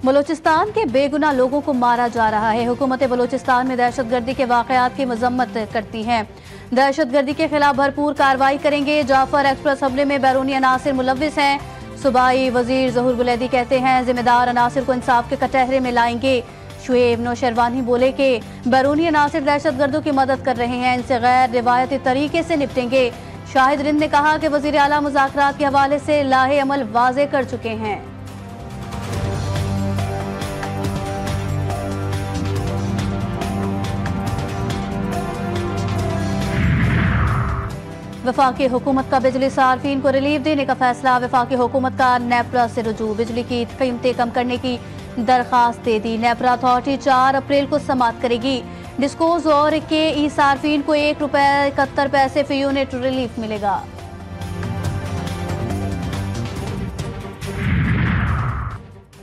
बलूचिस्तान के बेगुनाह लोगों को मारा जा रहा है। हुकूमत बलूचिस्तान में दहशतगर्दी के वाकयात की मजम्मत करती है। दहशतगर्दी के खिलाफ भरपूर कार्रवाई करेंगे। जाफर एक्सप्रेस हमले में बैरूनी अनासिर मुलव्विस हैं। सूबाई वजीर ज़हूर बुलैदी कहते हैं जिम्मेदार अनासिर को इंसाफ के कटहरे में लाएंगे। शुएब नौशरवानी बोले कि बैरूनी अनासिर दहशतगर्दों की मदद कर रहे हैं, इनसे गैर रिवायती तरीके से निपटेंगे। शाहिद रिंद ने कहा कि वजीर आला मुज़ाकरात के हवाले से लाहे अमल वाज़े कर चुके हैं। वफाकी हुकूमत का बिजली सार्फिन को रिलीफ देने का फैसला। वफाकी हुकूमत का नेपरा से रुजू, बिजली की कीमतें कम करने की दरखास्त दे दी। नेपरा अथॉरिटी 4 अप्रैल को समाप्त करेगी। डिस्कोज और के ई सार्फिन को ₹1.71 फी यूनिट रिलीफ मिलेगा।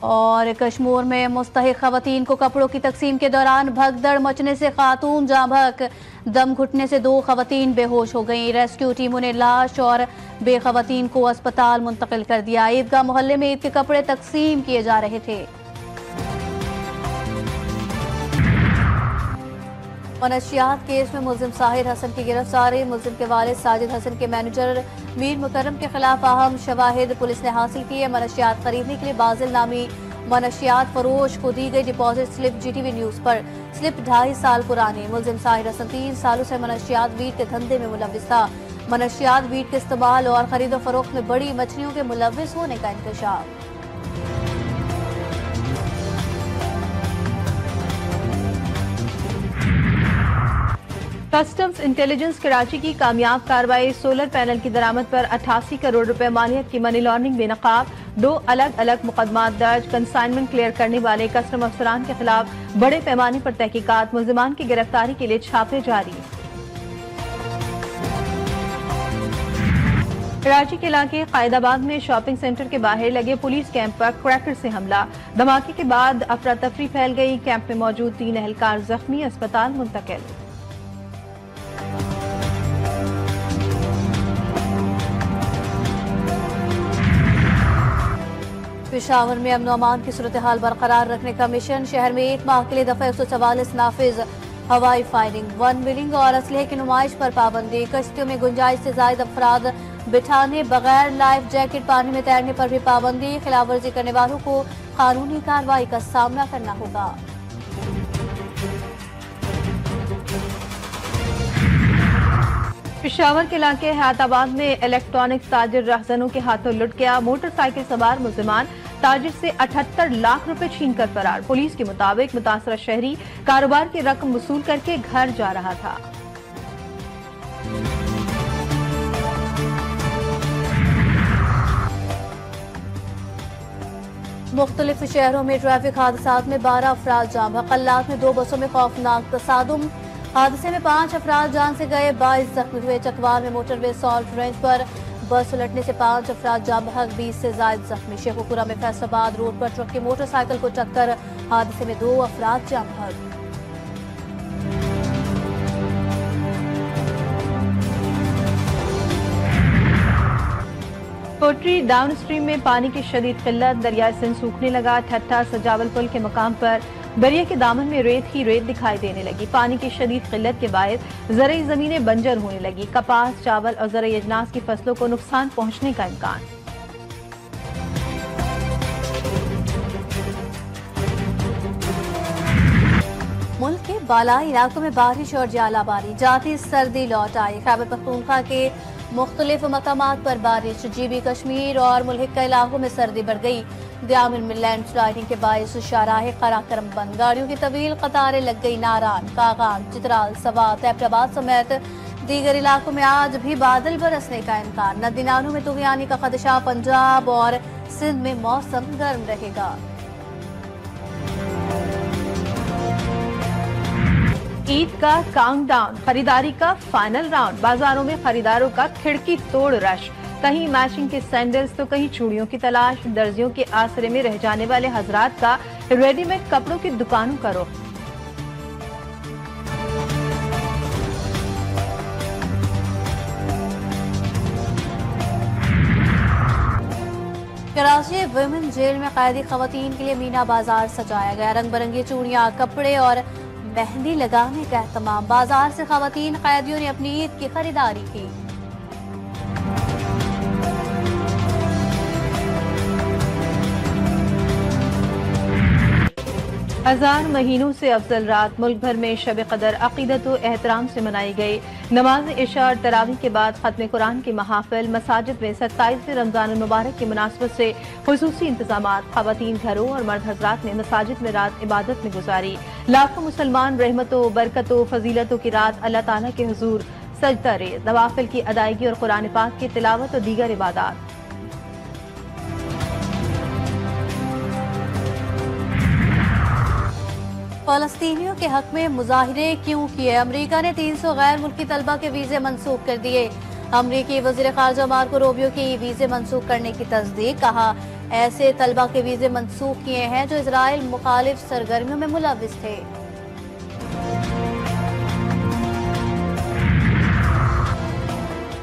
और कश्मीर में मुस्तहिक खवातीन को कपड़ों की तकसीम के दौरान भगदड़ मचने से खातून जाँ बहक, दम घुटने से 2 खवातीन बेहोश हो गईं। रेस्क्यू टीमों ने लाश और बेखवातीन को अस्पताल मुंतकिल कर दिया। ईदगाह मोहल्ले में ईद के कपड़े तकसीम किए जा रहे थे। मनशियात केस में मुलजिम साहिर हसन की गिरफ्तारी। मुलजिम के वालिद साजिद हसन के मैनेजर मीर मुकर्रम के खिलाफ अहम शवाहिद पुलिस ने हासिल की है। मनशियात खरीदने के लिए बाजिल नामी मनशियात फरोश को दी गई डिपॉजिट स्लिप जीटीवी न्यूज पर। स्लिप 2.5 साल पुरानी। मुलजिम साहिर हसन 3 सालों से मनशियात वीट के धंधे में मुलव्विस था। मनशियात वीट के इस्तेमाल और खरीदो फरोख्त में बड़ी मछलियों के मुलव्विस होने का इंकशाफ। कस्टम्स इंटेलिजेंस कराची की कामयाब कार्रवाई। सोलर पैनल की दरामद पर 88 करोड़ रुपए मालियत की मनी लॉन्ड्रिंग बेनकाब। 2 अलग अलग मुकदमात दर्ज। कंसाइनमेंट क्लियर करने वाले कस्टम अफसरान के खिलाफ बड़े पैमाने पर तहकीकात। मुल्जिमान की गिरफ्तारी के लिए छापे जारी। कराची के इलाके कायदाबाद में शॉपिंग सेंटर के बाहर लगे पुलिस कैंप पर क्रैकर से हमला। धमाके के बाद अफरा तफरी फैल गई। कैंप में मौजूद 3 एहलकार जख्मी, अस्पताल मुंतकिल। पेशावर में अमन अमान की सूरत हाल बरकरार रखने का मिशन। शहर में 1 माह के लिए दफा 144 नाफिज। हवाई फायरिंग, वन व्हीलिंग और असलहे की नुमाइश पर पाबंदी। कश्तियों में गुंजाइश से ज्यादा अफराद बिठाने, बगैर लाइफ जैकेट पानी में तैरने पर भी पाबंदी। खिलाफवर्जी करने वालों को कानूनी कार्रवाई का सामना करना होगा। पेशावर के इलाके हैदराबाद में इलेक्ट्रॉनिक्स ताजिर रहजनों के हाथों लुट गया। मोटरसाइकिल सवार मुल्जिमान ताजिर से 78 लाख रुपए छीन कर फरार। पुलिस के मुताबिक मुतासरा शहरी कारोबार की रकम वसूल करके घर जा रहा था। मुख्तलिफ शहरों में ट्रैफिक हादसात में 12 अफराद जाम बहक। कल्लात में 2 बसों में खौफनाक तसादुम। हादसे में 5 अफराद जान से गए, 22 जख्मी हुए। चकवाल में मोटरवे सॉल्ट रेंज पर बस उलटने से 5 अफराद जाम बहक, 20 से ज्यादा जख्मी। शेखुपुरा में फैसलाबाद रोड पर ट्रक की मोटरसाइकिल को टक्कर। हादसे में 2 अफराद जाम बहक। कोटरी डाउन स्ट्रीम में पानी की शदीद किल्लत। दरिया सिंध सूखने लगा। ठट्टा सजावल पुल के मकाम पर दरिया के दामन में रेत ही रेत दिखाई देने लगी। पानी की शदीद किल्लत के बायस ज़रई ज़मीनें बंजर होने लगी। कपास, चावल और ज़रई अजनास की फसलों को नुकसान पहुंचने का इम्कान। मुल्क के बालाई इलाकों में बारिश और जालाबारी, जाती सर्दी लौट आई। खैबर पख्तूनख्वा के मुख्तलिफ मकामात पर बारिश। जीबी कश्मीर और मुल्हिका इलाकों में सर्दी बढ़ गई। दियामिन में लैंड स्लाइडिंग के बायस शाहराह कराकरम बंद। गाड़ियों की तवील कतारें लग गई। नारान, कागान, चित्राल, सवात, ऐबटाबाद समेत दीगर इलाकों में आज भी बादल बरसने का इम्कान। नदी नालों में तुगयानी का खदशा। पंजाब और सिंध में मौसम गर्म रहेगा। ईद का काउंटडाउन, खरीदारी का फाइनल राउंड। बाजारों में खरीदारों का खिड़की तोड़ रश। कहीं मैचिंग के सैंडल्स तो कहीं चूड़ियों की तलाश। दर्जियों के आसरे में रह जाने वाले हजरात का रेडीमेड कपड़ों की दुकानों का रुख। कराची वुमेन जेल में कैदी खवातीन के लिए मीना बाजार सजाया गया। रंग बिरंगी चूड़ियां, कपड़े और मेहंदी लगाने का एहतमाम। बाजार से खवातीन कैदियों ने अपनी ईद की खरीदारी की। हजार महीनों से अफजल रात मुल्क भर में शब कदर अकीदत व एहतराम से मनाई गई। नमाज इशा और तरावी के बाद खत्म कुरान की महाफिल। मसाजिद में 27वें रमजान मुबारक की मुनासबत से खुसूसी इंतजामात। खवातीन घरों और मर्द हजरात ने मसाजिद में रात इबादत में गुजारी। लाखों मुसलमान रहमतों, बरकतों, फजीलतों की रात अल्लाह ताला के हुजूर सजदा रेज़, नवाफिल की अदायगी और कुरान पाक की तिलावत और दीगर इबादत। फलस्तीनियों के हक में मुजाहिरे क्यों किए? अमरीका ने 300 गैर मुल्की तलबा के वीजे मंसूख कर दिए। अमरीकी वज़ीर ख़ारजा मार्को रूबियो की वीजे मंसूख करने की तस्दीक। कहा, ऐसे तलबा के वीजे मंसूख किए हैं जो इजराइल मुखालिफ सरगर्मियों में मुलविस थे।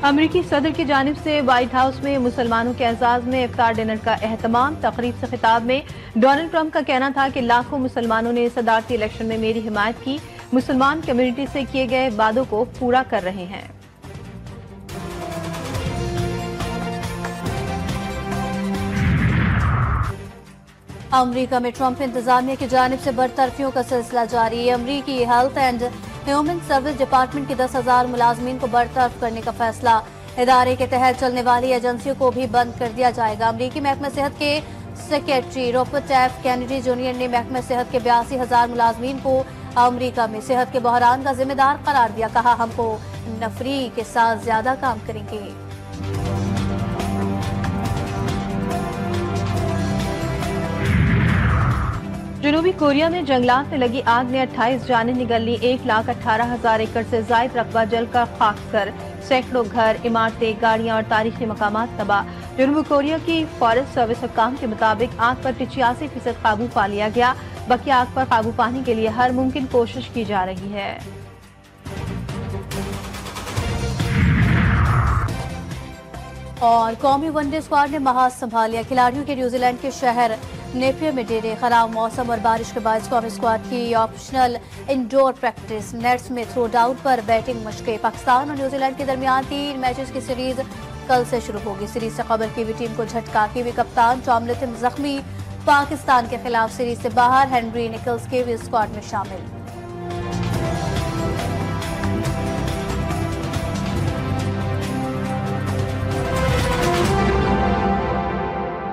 अमरीकी सदर की जानिब से व्हाइट हाउस में मुसलमानों के एजाज में इफ्तार डिनर का एहतमाम। तकरीब से खिताब में डोनाल्ड ट्रंप का कहना था कि लाखों मुसलमानों ने सदारती इलेक्शन में मेरी हिमायत की। मुसलमान कम्युनिटी से किए गए वादों को पूरा कर रहे हैं। अमरीका में ट्रंप इंतजामिया की जानिब से बरतरफियों का सिलसिला जारी है। अमरीकी health and human service department के 10,000 मुलाजमीन को बरतरफ करने का फैसला। इदारे के तहत चलने वाली एजेंसियों को भी बंद कर दिया जाएगा। अमरीकी महकमा सेहत के secretary Robert F Kennedy junior ने महकमा सेहत के 82,000 मुलाजमीन को अमरीका में सेहत के बहरान का जिम्मेदार करार दिया। कहा, हमको नफरी के साथ ज्यादा काम करेंगे। जनूबी कोरिया में जंगलात में लगी आग ने 28 जानें निगल ली। 1,18,000 एकड़ से जायद रकबा जलकर खाक कर। सैकड़ों घर, इमारतें, गाड़ियां और तारीखी मकामात तबाह। जनूबी कोरिया की फॉरेस्ट सर्विस हुक्काम के मुताबिक आग पर 85% काबू पा लिया गया। बकिया आग पर काबू पाने के लिए हर मुमकिन कोशिश की जा रही है। और कौमी वनडे स्क्वाड ने महाज संभाल लिया। खिलाड़ियों के न्यूजीलैंड के शहर नेपियर में डेरे। खराब मौसम और बारिश के बाद कौमी स्क्वाड की ऑप्शनल इंडोर प्रैक्टिस। नेट्स में थ्रो डाउन पर बैटिंग मशकें। पाकिस्तान और न्यूजीलैंड के दरमियान 3 मैचेस की सीरीज कल से शुरू होगी। सीरीज से कबल कीवी टीम को झटका। कीवी कप्तान टॉम लिथम जख्मी। पाकिस्तान के खिलाफ सीरीज से बाहर। हेनरी निकल्स कीवी स्क्वाड में शामिल।